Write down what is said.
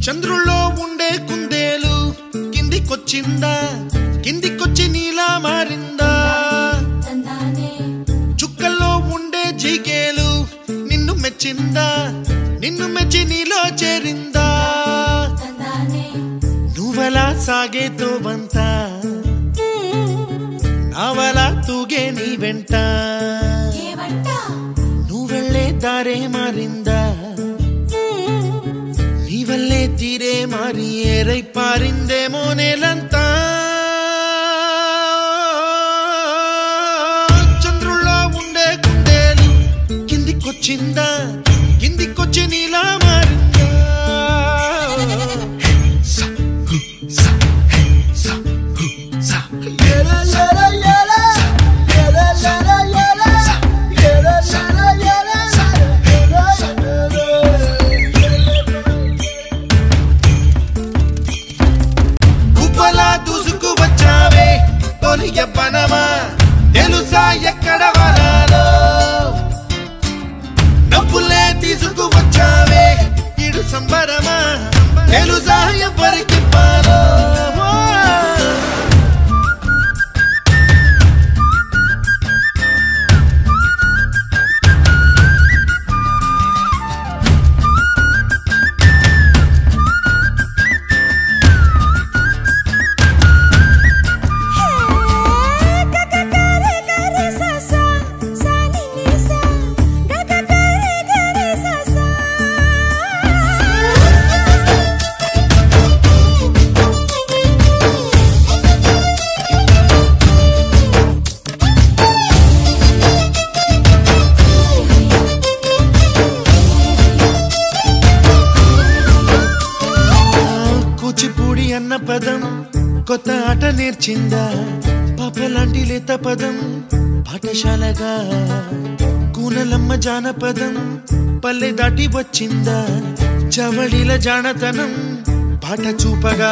చంద్రుల్లో ఉండే కుందేలు కిందికొచ్చిందా, కిందికొచ్చి నీలా మారిందా? చుక్కల్లో ఉండే జిగేలు నిన్ను మెచ్చిందా, నిన్ను మెచ్చి నీలో చేరిందా? నువ్వలా సాగే తోవంత నావలా తూగే నీ వెంట, నువ్వెళ్ళే దారే మారిందా, నీవల్లే తీరే మారి ఏరై పారిందేమో నేలంతా. చంద్రుల్లో ఉండే కుందేలు కిందికొచ్చిందా, కిందికొచ్చి నీలా మారిందా? దూసుకు వచ్చావే తొలి యవ్వనమా, తెలుసా ఎక్కడ వరాలో? డబ్బులే తీసుకు వచ్చావే ఇడు సంబరమా, తెలుసా ఎవరికి పాలో? కూచిపూడి అన్న పదం కొత్త ఆట నేర్చిందా, పాపలాంటి లేత పదం పాఠశాలగా? కూనలమ్మ జానపదం పల్లె దాటి వచ్చిందా, చవడిల జానతనం పాట చూపగా?